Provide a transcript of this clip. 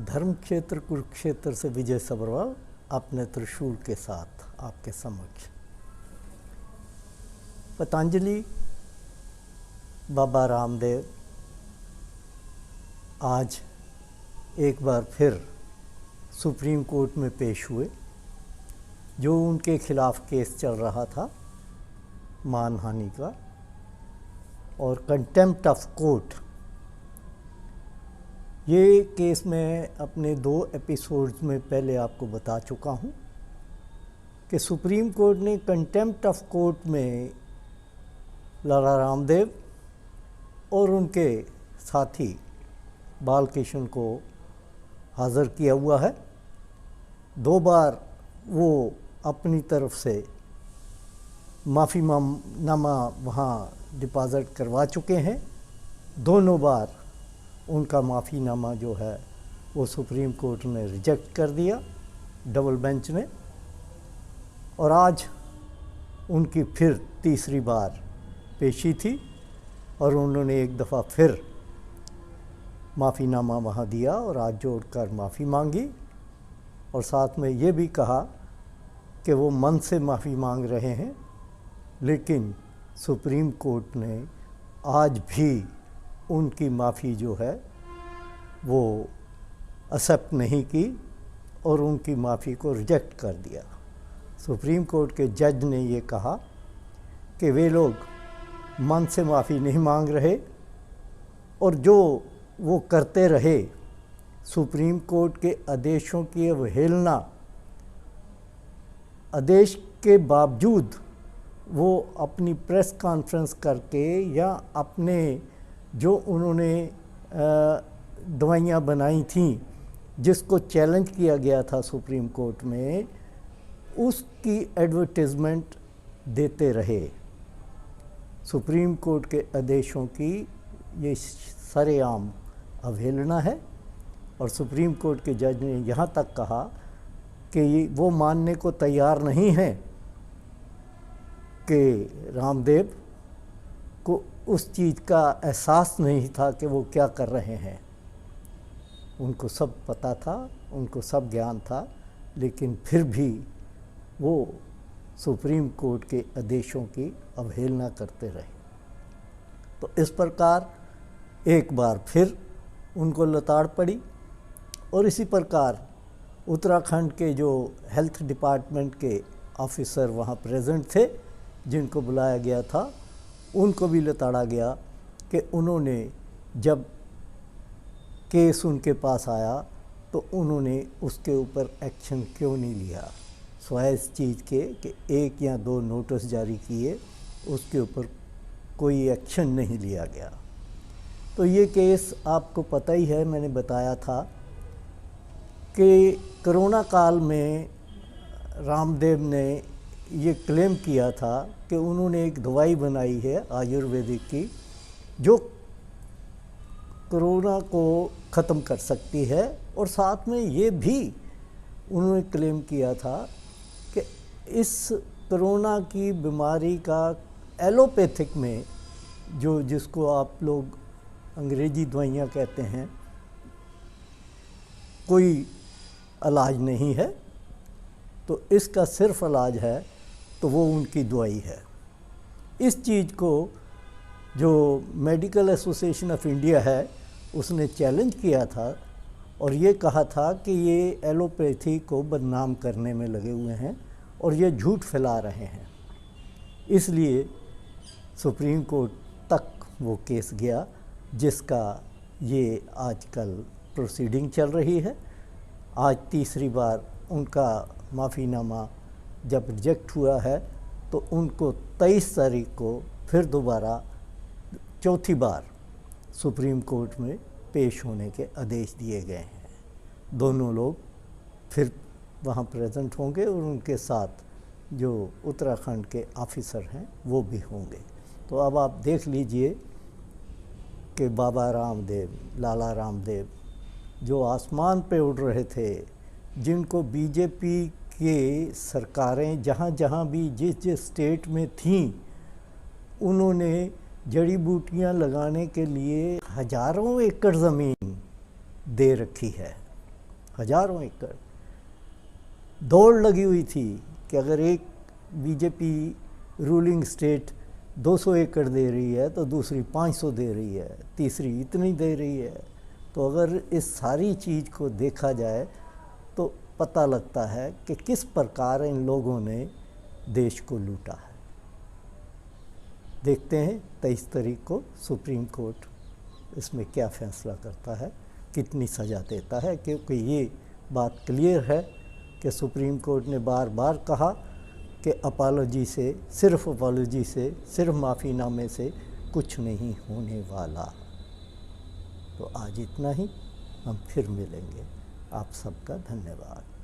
धर्म क्षेत्र कुरुक्षेत्र से विजय सब्रवाल अपने त्रिशूल के साथ आपके समक्ष। पतंजलि बाबा रामदेव आज एक बार फिर सुप्रीम कोर्ट में पेश हुए। जो उनके खिलाफ केस चल रहा था मानहानि का और कंटेम्प्ट ऑफ कोर्ट, ये केस मैं अपने 2 एपिसोड्स में पहले आपको बता चुका हूँ कि सुप्रीम कोर्ट ने कंटेम्प्ट ऑफ कोर्ट में लाला रामदेव और उनके साथी बालकृष्ण को हाज़िर किया हुआ है। 2 बार वो अपनी तरफ से माफ़ीनामा वहाँ डिपॉज़िट करवा चुके हैं। दोनों बार उनका माफ़ीनामा जो है वो सुप्रीम कोर्ट ने रिजेक्ट कर दिया, डबल बेंच ने। और आज उनकी फिर तीसरी बार पेशी थी और उन्होंने एक दफ़ा फिर माफ़ीनामा वहाँ दिया और हाथ जोड़कर माफ़ी मांगी और साथ में ये भी कहा कि वो मन से माफ़ी मांग रहे हैं, लेकिन सुप्रीम कोर्ट ने आज भी उनकी माफ़ी जो है वो एक्सेप्ट नहीं की और उनकी माफ़ी को रिजेक्ट कर दिया। सुप्रीम कोर्ट के जज ने ये कहा कि वे लोग मन से माफ़ी नहीं मांग रहे और जो वो करते रहे, सुप्रीम कोर्ट के आदेशों की अवहेलना, आदेश के बावजूद वो अपनी प्रेस कॉन्फ्रेंस करके या अपने जो उन्होंने दवाइयाँ बनाई थीं जिसको चैलेंज किया गया था सुप्रीम कोर्ट में, उसकी एडवर्टाइजमेंट देते रहे। सुप्रीम कोर्ट के आदेशों की ये सरेआम अवहेलना है और सुप्रीम कोर्ट के जज ने यहाँ तक कहा कि वो मानने को तैयार नहीं हैं कि रामदेव को उस चीज़ का एहसास नहीं था कि वो क्या कर रहे हैं। उनको सब पता था, उनको सब ज्ञान था, लेकिन फिर भी वो सुप्रीम कोर्ट के आदेशों की अवहेलना करते रहे। तो इस प्रकार एक बार फिर उनको लताड़ पड़ी और इसी प्रकार उत्तराखंड के जो हेल्थ डिपार्टमेंट के ऑफिसर वहाँ प्रेजेंट थे, जिनको बुलाया गया था, उनको भी लताड़ा गया कि उन्होंने जब केस उनके पास आया तो उन्होंने उसके ऊपर एक्शन क्यों नहीं लिया, सिवाय इस चीज़ के कि 1 या 2 नोटिस जारी किए, उसके ऊपर कोई एक्शन नहीं लिया गया। तो ये केस आपको पता ही है, मैंने बताया था कि कोरोना काल में रामदेव ने ये क्लेम किया था कि उन्होंने एक दवाई बनाई है आयुर्वेदिक की जो कोरोना को ख़त्म कर सकती है, और साथ में ये भी उन्होंने क्लेम किया था कि इस कोरोना की बीमारी का एलोपैथिक में जो जिसको आप लोग अंग्रेजी दवाइयाँ कहते हैं, कोई इलाज नहीं है। तो इसका सिर्फ इलाज है तो वो उनकी दवाई है। इस चीज़ को जो मेडिकल एसोसिएशन ऑफ इंडिया है उसने चैलेंज किया था और ये कहा था कि ये एलोपैथी को बदनाम करने में लगे हुए हैं और ये झूठ फैला रहे हैं। इसलिए सुप्रीम कोर्ट तक वो केस गया, जिसका ये आजकल प्रोसीडिंग चल रही है। आज तीसरी बार उनका माफ़ीनामा जब रिजेक्ट हुआ है तो उनको 23 तारीख को फिर दोबारा चौथी बार सुप्रीम कोर्ट में पेश होने के आदेश दिए गए हैं। दोनों लोग फिर वहाँ प्रेजेंट होंगे और उनके साथ जो उत्तराखंड के ऑफिसर हैं वो भी होंगे। तो अब आप देख लीजिए कि बाबा रामदेव, लाला रामदेव जो आसमान पे उड़ रहे थे, जिनको बीजेपी के सरकारें जहाँ जहाँ भी जिस जिस स्टेट में थीं, उन्होंने जड़ी बूटियाँ लगाने के लिए हज़ारों एकड़ ज़मीन दे रखी है। हजारों एकड़। दौड़ लगी हुई थी कि अगर एक बीजेपी रूलिंग स्टेट 200 एकड़ दे रही है तो दूसरी 500 दे रही है, तीसरी इतनी दे रही है। तो अगर इस सारी चीज़ को देखा जाए तो पता लगता है कि किस प्रकार इन लोगों ने देश को लूटा है। देखते हैं 23 तारीख को सुप्रीम कोर्ट इसमें क्या फैसला करता है, कितनी सज़ा देता है, क्योंकि ये बात क्लियर है कि सुप्रीम कोर्ट ने बार बार कहा कि अपॉलॉजी से, सिर्फ अपॉलॉजी से, सिर्फ माफ़ीनामे से कुछ नहीं होने वाला। तो आज इतना ही, हम फिर मिलेंगे। आप सबका धन्यवाद।